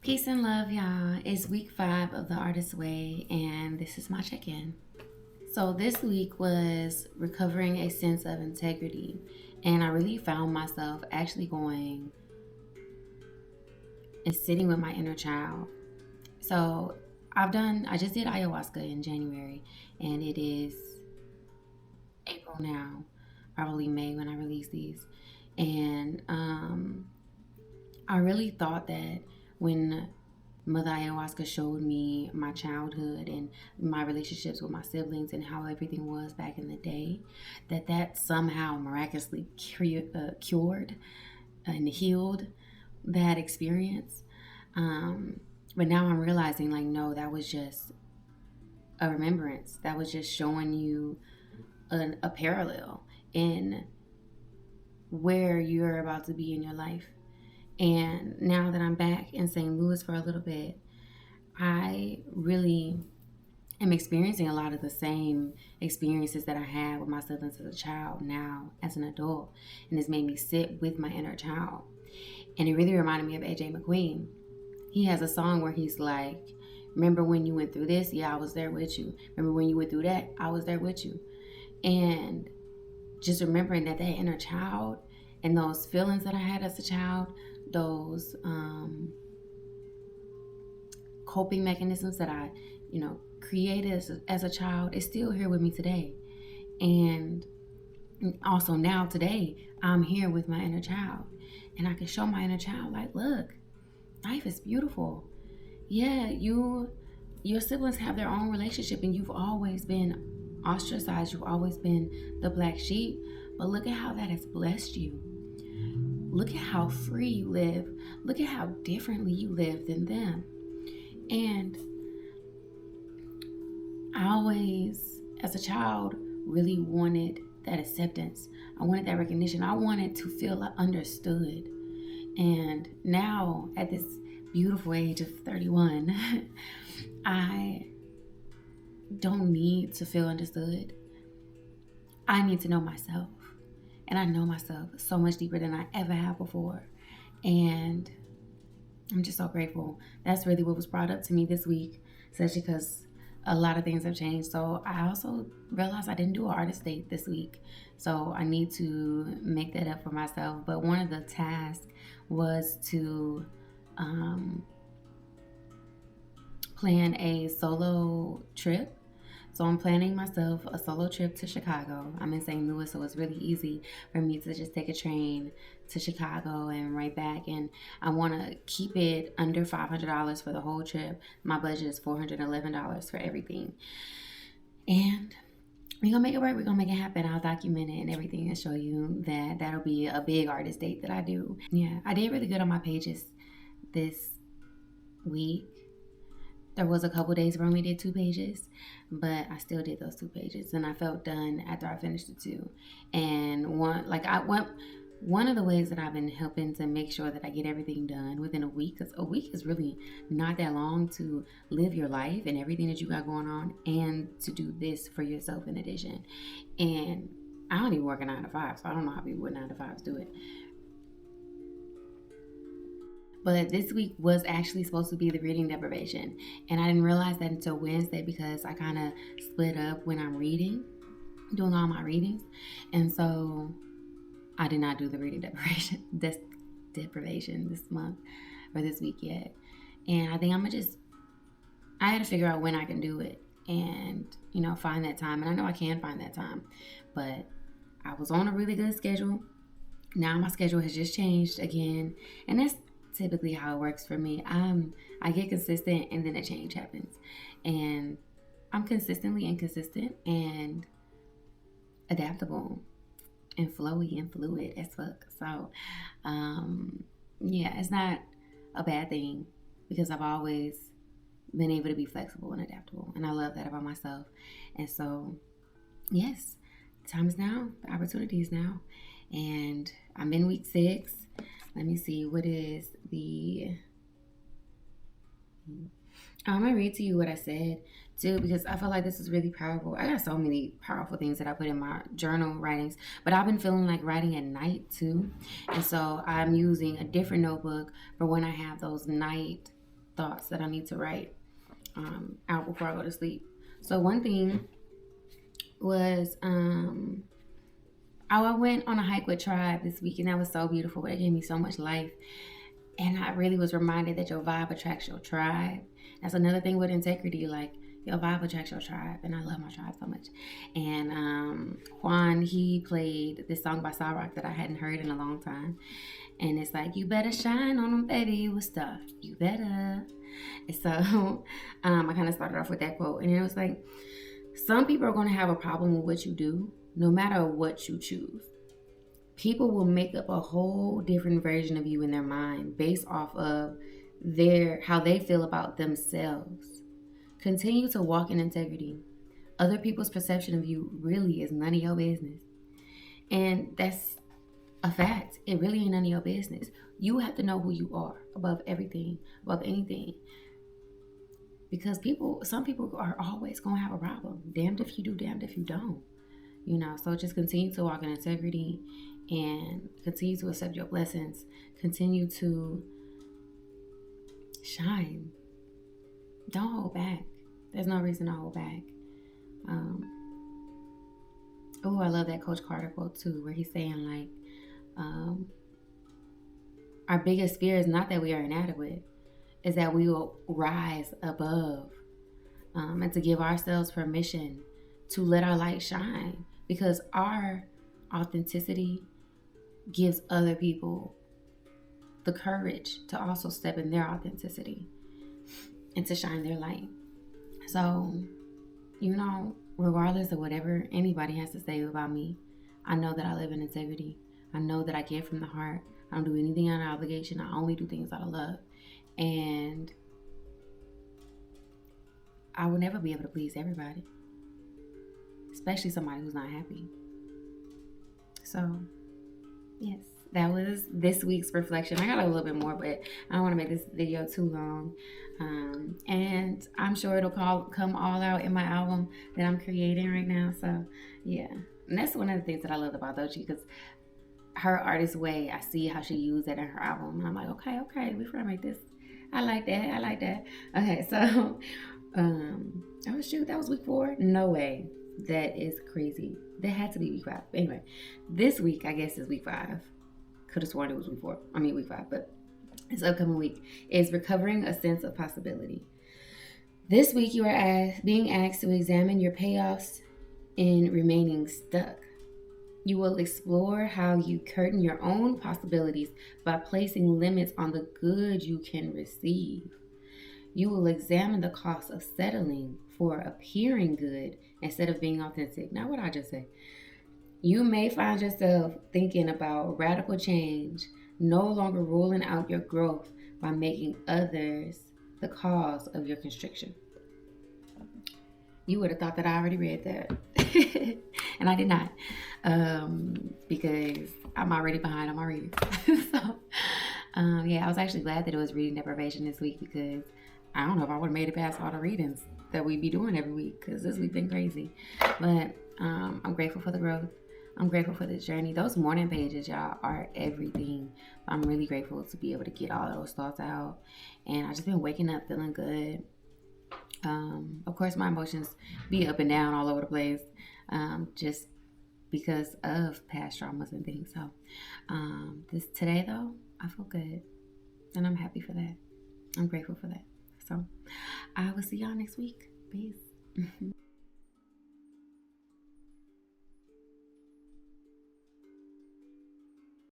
Peace and love, y'all. It's week 5 of The Artist's Way, and this is my check in. So, this week was recovering a sense of integrity, and I really found myself actually going and sitting with my inner child. So, I just did ayahuasca in January, and it is April now, probably May when I release these. And I really thought that when Mother Ayahuasca showed me my childhood and my relationships with my siblings and how everything was back in the day, that somehow miraculously cured and healed that experience. But now I'm realizing, like, no, that was just a remembrance. That was just showing you a parallel in where you're about to be in your life. And now that I'm back in St. Louis for a little bit, I really am experiencing a lot of the same experiences that I had with my siblings as a child now as an adult. And it's made me sit with my inner child. And it really reminded me of AJ McQueen. He has a song where he's like, remember when you went through this? Yeah, I was there with you. Remember when you went through that? I was there with you. And just remembering that inner child and those feelings that I had as a child, those coping mechanisms that I, created as a child, is still here with me today. And also now today, I'm here with my inner child. And I can show my inner child, like, look, life is beautiful. Yeah, your siblings have their own relationship and you've always been ostracized. You've always been the black sheep. But look at how that has blessed you. Look at how free you live. Look at how differently you live than them. And I always, as a child, really wanted that acceptance. I wanted that recognition. I wanted to feel understood. And now, at this beautiful age of 31, I don't need to feel understood. I need to know myself. And I know myself so much deeper than I ever have before. And I'm just so grateful. That's really what was brought up to me this week, especially because a lot of things have changed. So I also realized I didn't do an artist date this week. So I need to make that up for myself. But one of the tasks was to plan a solo trip. So I'm planning myself a solo trip to Chicago. I'm in St. Louis, so it's really easy for me to just take a train to Chicago and right back. And I want to keep it under $500 for the whole trip. My budget is $411 for everything. And we're going to make it work. We're going to make it happen. I'll document it and everything and show you that that'll be a big artist date that I do. Yeah, I did really good on my pages this week. There was a couple days where I only did 2 pages, but I still did those 2 pages, and I felt done after I finished the 2. And one of the ways that I've been helping to make sure that I get everything done within a week, because a week is really not that long to live your life and everything that you got going on, and to do this for yourself in addition. And I don't even work a 9 to 5, so I don't know how people with 9 to 5s do it. But this week was actually supposed to be the reading deprivation. And I didn't realize that until Wednesday because I kind of split up when I'm reading, doing all my readings. And so I did not do the reading deprivation this month or this week yet. And I think I had to figure out when I can do it and, find that time. And I know I can find that time. But I was on a really good schedule. Now my schedule has just changed again. And that's typically how it works for me. I get consistent and then a change happens. And I'm consistently inconsistent and adaptable and flowy and fluid as fuck. So, it's not a bad thing because I've always been able to be flexible and adaptable. And I love that about myself. And so, yes, the time is now. The opportunity is now. And I'm in week 6. Let me see, what is I'm going to read to you what I said, too, because I feel like this is really powerful. I got so many powerful things that I put in my journal writings, but I've been feeling like writing at night, too. And so I'm using a different notebook for when I have those night thoughts that I need to write out before I go to sleep. So one thing was I went on a hike with Tribe this week, and that was so beautiful. It gave me so much life. And I really was reminded that your vibe attracts your tribe. That's another thing with integrity. Like, your vibe attracts your tribe. And I love my tribe so much. And Juan, he played this song by Cyrock that I hadn't heard in a long time. And it's like, you better shine on them, baby, you a star. You better. And so I kind of started off with that quote. And it was like, some people are going to have a problem with what you do, no matter what you choose. People will make up a whole different version of you in their mind based off of how they feel about themselves. Continue to walk in integrity. Other people's perception of you really is none of your business. And that's a fact. It really ain't none of your business. You have to know who you are above everything, above anything. Because some people are always going to have a problem. Damned if you do, damned if you don't. So just continue to walk in integrity and continue to accept your blessings. Continue to shine. Don't hold back. There's no reason to hold back. I love that Coach Carter quote too, where he's saying like, our biggest fear is not that we are inadequate, is that we will rise above, and to give ourselves permission to let our light shine, because our authenticity gives other people the courage to also step in their authenticity and to shine their light. So, regardless of whatever anybody has to say about me, I know that I live in integrity. I know that I give from the heart. I don't do anything out of obligation. I only do things out of love. And I will never be able to please everybody, especially somebody who's not happy. So, yes, that was this week's reflection. I got a little bit more, but I don't want to make this video too long. And I'm sure it'll come all out in my album that I'm creating right now. So, yeah. And that's one of the things that I love about Doechii, because her artist way, I see how she used that in her album. And I'm like, okay, we're going to make this. I like that. Okay, so, that was week 4? No way. That is crazy. That had to be week 5. Anyway, this week, I guess, is week 5. Could have sworn it was week 5, but this upcoming week is recovering a sense of possibility. This week, you are being asked to examine your payoffs in remaining stuck. You will explore how you curtain your own possibilities by placing limits on the good you can receive. You will examine the cost of settling for appearing good instead of being authentic. Now, what I just say? You may find yourself thinking about radical change, no longer ruling out your growth by making others the cause of your constriction. You would have thought that I already read that. And I did not. Because I'm already behind on my reading. So, I was actually glad that it was reading deprivation this week, because I don't know if I would have made it past all the readings that we'd be doing every week, because this week's been crazy. But I'm grateful for the growth. I'm grateful for this journey. Those morning pages, y'all, are everything. I'm really grateful to be able to get all of those thoughts out. And I've just been waking up feeling good. Of course, my emotions be up and down all over the place, just because of past traumas and things. So today, though, I feel good. And I'm happy for that. I'm grateful for that. So I will see y'all next week. Peace.